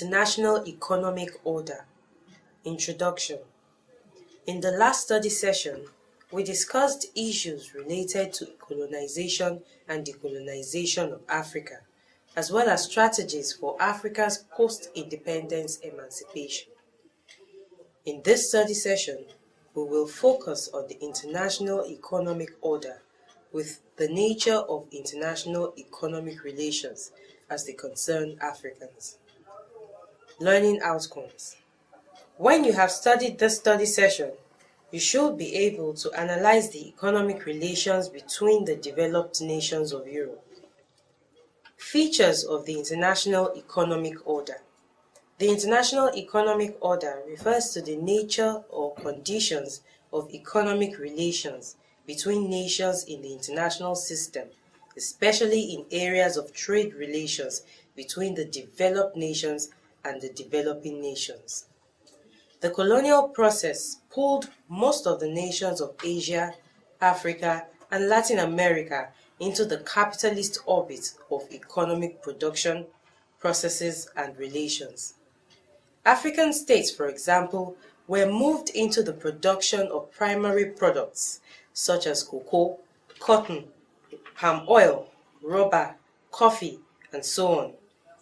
International Economic Order. Introduction. In the last study session, we discussed issues related to colonization and decolonization of Africa, as well as strategies for Africa's post-independence emancipation. In this study session, we will focus on the international economic order with the nature of international economic relations as they concern Africans. Learning outcomes. When you have studied this study session, you should be able to analyze the economic relations between the developed nations of Europe. Features of the international economic order. The international economic order refers to the nature or conditions of economic relations between nations in the international system, especially in areas of trade relations between the developed nations and the developing nations. The colonial process pulled most of the nations of Asia, Africa, and Latin America into the capitalist orbit of economic production, processes, and relations. African states, for example, were moved into the production of primary products such as cocoa, cotton, palm oil, rubber, coffee, and so on,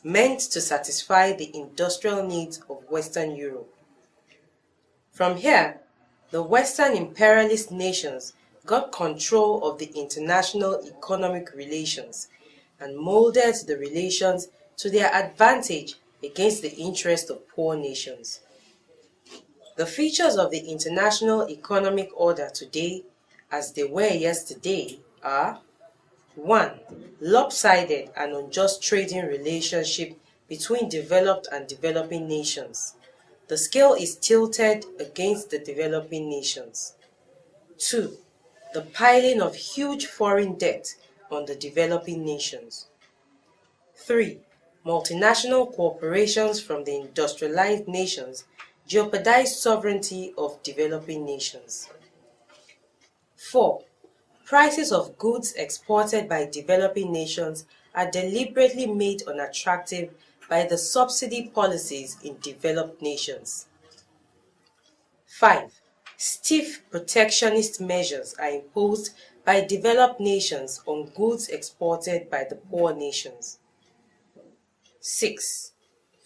meant to satisfy the industrial needs of Western Europe. From here, the Western imperialist nations got control of the international economic relations and molded the relations to their advantage against the interest of poor nations. The features of the international economic order today, as they were yesterday, are 1. Lopsided and unjust trading relationship between developed and developing nations. The scale is tilted against the developing nations. 2. The piling of huge foreign debt on the developing nations. 3. Multinational corporations from the industrialized nations jeopardize sovereignty of developing nations. 4. Prices of goods exported by developing nations are deliberately made unattractive by the subsidy policies in developed nations. 5. Stiff protectionist measures are imposed by developed nations on goods exported by the poor nations. 6.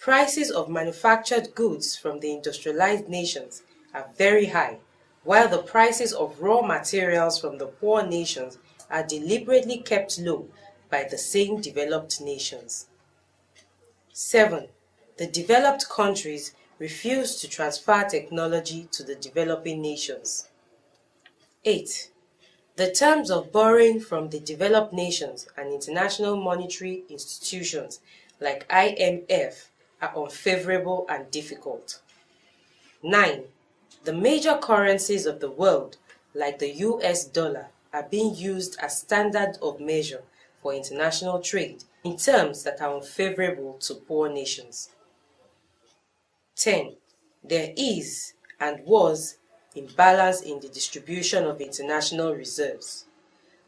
Prices of manufactured goods from the industrialized nations are very high, while the prices of raw materials from the poor nations are deliberately kept low by the same developed nations. 7. The developed countries refuse to transfer technology to the developing nations. 8. The terms of borrowing from the developed nations and international monetary institutions like IMF are unfavorable and difficult. 9. The major currencies of the world, like the US dollar, are being used as standard of measure for international trade in terms that are unfavorable to poor nations. 10. There is and was imbalance in the distribution of international reserves.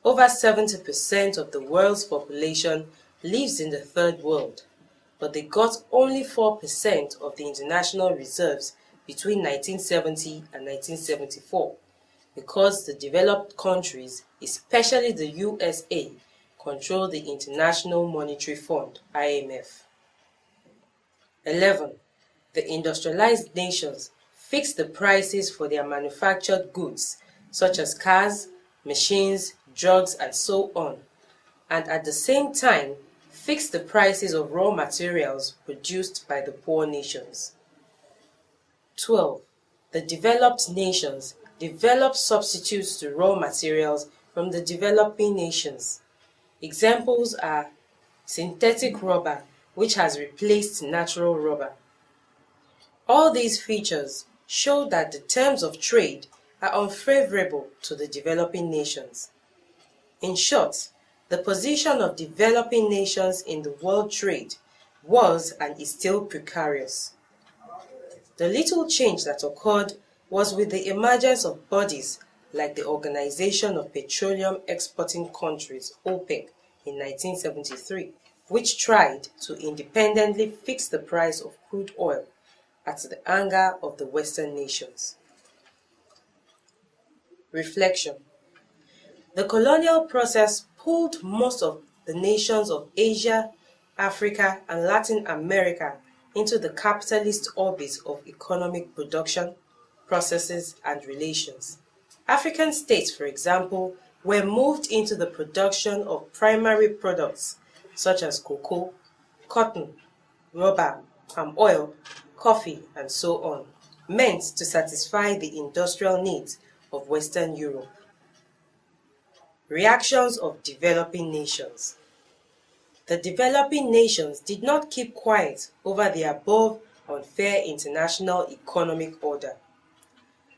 Over 70% of the world's population lives in the third world, but they got only 4% of the international reserves between 1970 and 1974 because the developed countries, especially the USA, control the International Monetary Fund, IMF. 11. The industrialized nations fix the prices for their manufactured goods, such as cars, machines, drugs, and so on, and at the same time fix the prices of raw materials produced by the poor nations. 12. The developed nations develop substitutes to raw materials from the developing nations. Examples are synthetic rubber, which has replaced natural rubber. All these features show that the terms of trade are unfavorable to the developing nations. In short, the position of developing nations in the world trade was and is still precarious. The little change that occurred was with the emergence of bodies like the Organization of Petroleum Exporting Countries, OPEC, in 1973, which tried to independently fix the price of crude oil at the anger of the Western nations. Reflection. The colonial process pulled most of the nations of Asia, Africa, and Latin America into the capitalist orbit of economic production, processes, and relations. African states, for example, were moved into the production of primary products such as cocoa, cotton, rubber, palm oil, coffee, and so on, meant to satisfy the industrial needs of Western Europe. Reactions of developing nations. The developing nations did not keep quiet over the above unfair international economic order.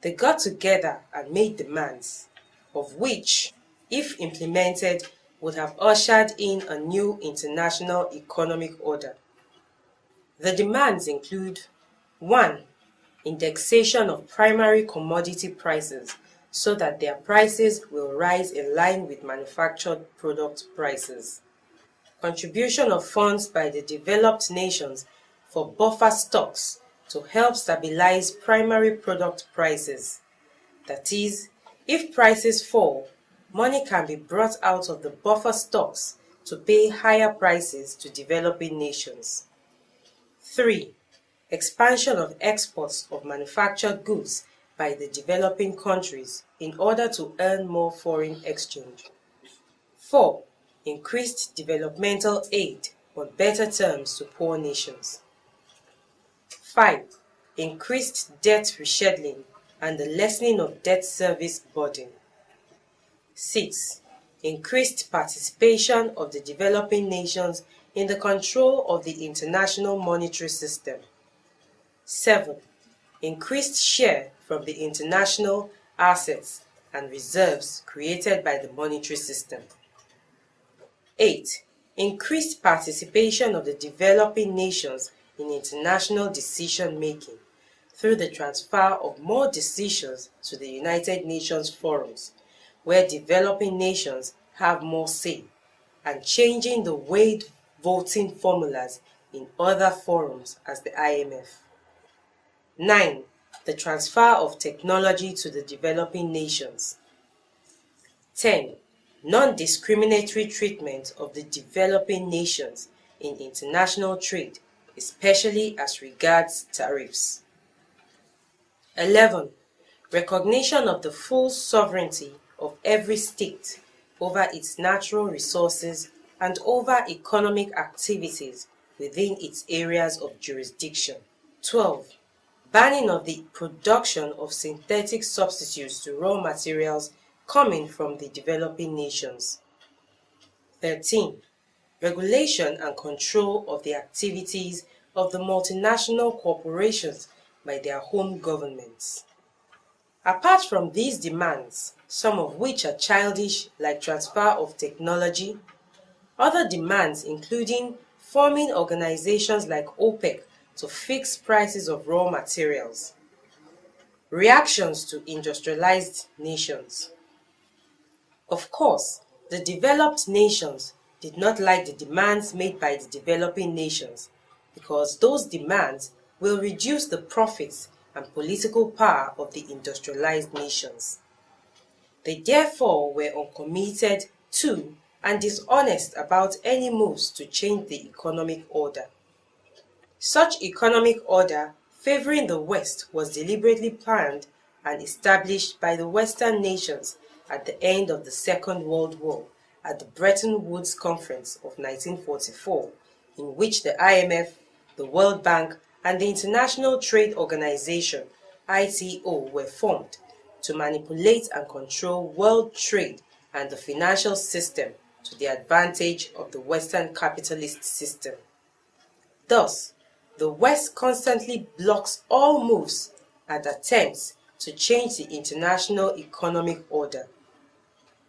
They got together and made demands, of which, if implemented, would have ushered in a new international economic order. The demands include 1. Indexation of primary commodity prices so that their prices will rise in line with manufactured product prices. Contribution of funds by the developed nations for buffer stocks to help stabilize primary product prices. That is, if prices fall, money can be brought out of the buffer stocks to pay higher prices to developing nations. 3. Expansion of exports of manufactured goods by the developing countries in order to earn more foreign exchange. 4. Increased developmental aid on better terms to poor nations. 5. Increased debt rescheduling and the lessening of debt service burden. 6. Increased participation of the developing nations in the control of the international monetary system. 7. Increased share from the international assets and reserves created by the monetary system. 8. Increased participation of the developing nations in international decision-making through the transfer of more decisions to the United Nations forums, where developing nations have more say, and changing the weighed voting formulas in other forums as the IMF. 9. The transfer of technology to the developing nations. 10. Non-discriminatory treatment of the developing nations in international trade, especially as regards tariffs. 11. Recognition of the full sovereignty of every state over its natural resources and over economic activities within its areas of jurisdiction. 12. Banning of the production of synthetic substitutes to raw materials coming from the developing nations. 13. Regulation and control of the activities of the multinational corporations by their home governments. Apart from these demands, some of which are childish, like transfer of technology, other demands including forming organizations like OPEC to fix prices of raw materials. Reactions to industrialized nations. Of course, the developed nations did not like the demands made by the developing nations because those demands will reduce the profits and political power of the industrialized nations. They therefore were uncommitted to and dishonest about any moves to change the economic order. Such economic order favoring the West was deliberately planned and established by the Western nations at the end of the Second World War at the Bretton Woods Conference of 1944, in which the IMF, the World Bank, and the International Trade Organization (ITO) were formed to manipulate and control world trade and the financial system to the advantage of the Western capitalist system. Thus, the West constantly blocks all moves and attempts to change the international economic order.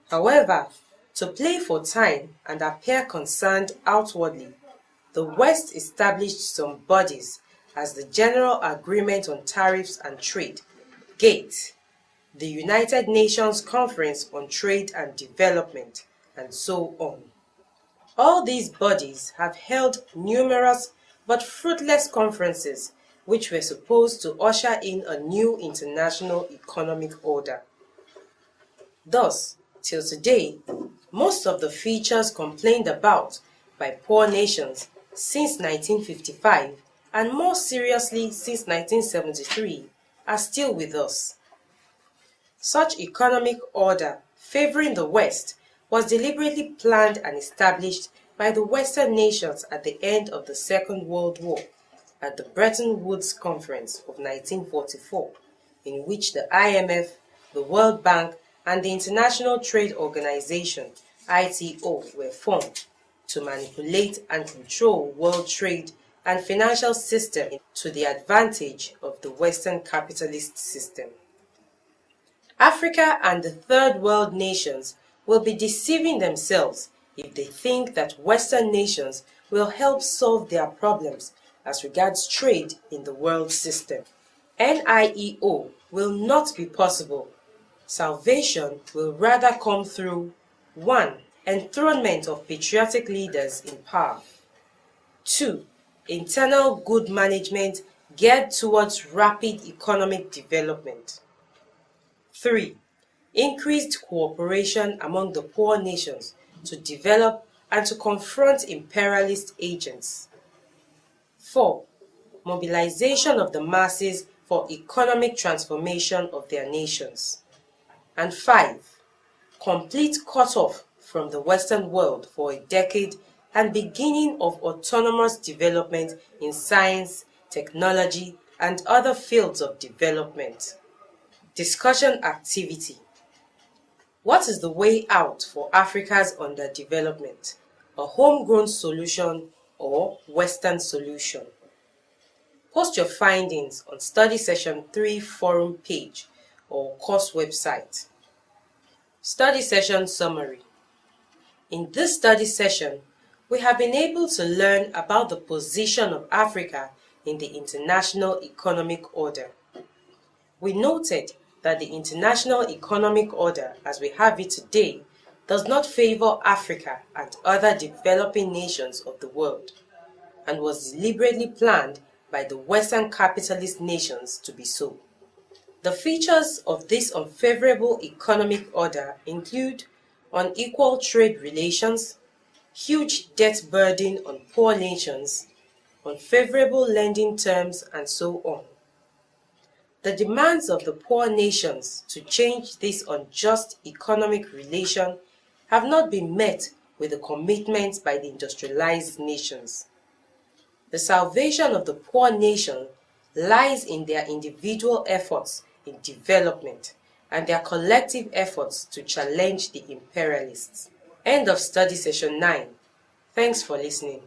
However, to play for time and appear concerned outwardly, the West established some bodies as the General Agreement on Tariffs and Trade, GATT, the United Nations Conference on Trade and Development, and so on. All these bodies have held numerous but fruitless conferences which were supposed to usher in a new international economic order. Thus, till today, most of the features complained about by poor nations since 1955 and more seriously since 1973 are still with us. Such economic order favoring the West was deliberately planned and established by the Western nations at the end of the Second World War at the Bretton Woods Conference of 1944, in which the IMF, the World Bank, and the International Trade Organization (ITO) were formed to manipulate and control world trade and financial system to the advantage of the Western capitalist system. Africa and the Third World nations will be deceiving themselves if they think that Western nations will help solve their problems as regards trade in the world system. NIEO will not be possible. Salvation will rather come through 1. Enthronement of patriotic leaders in power. 2. Internal good management geared towards rapid economic development. 3. Increased cooperation among the poor nations to develop and to confront imperialist agents. 4. Mobilization of the masses for economic transformation of their nations. And 5. Complete cut-off from the Western world for a decade and beginning of autonomous development in science, technology, and other fields of development. Discussion activity. What is the way out for Africa's underdevelopment? A homegrown solution or Western solution? Post your findings on Study Session 3 forum page or course website. Study Session Summary. In this study session, we have been able to learn about the position of Africa in the international economic order. We noted that the international economic order as we have it today does not favor Africa and other developing nations of the world, and was deliberately planned by the Western capitalist nations to be so. The features of this unfavorable economic order include unequal trade relations, huge debt burden on poor nations, unfavorable lending terms, and so on. The demands of the poor nations to change this unjust economic relation have not been met with the commitments by the industrialized nations. The salvation of the poor nation lies in their individual efforts in development and their collective efforts to challenge the imperialists. End of study session 9. Thanks for listening.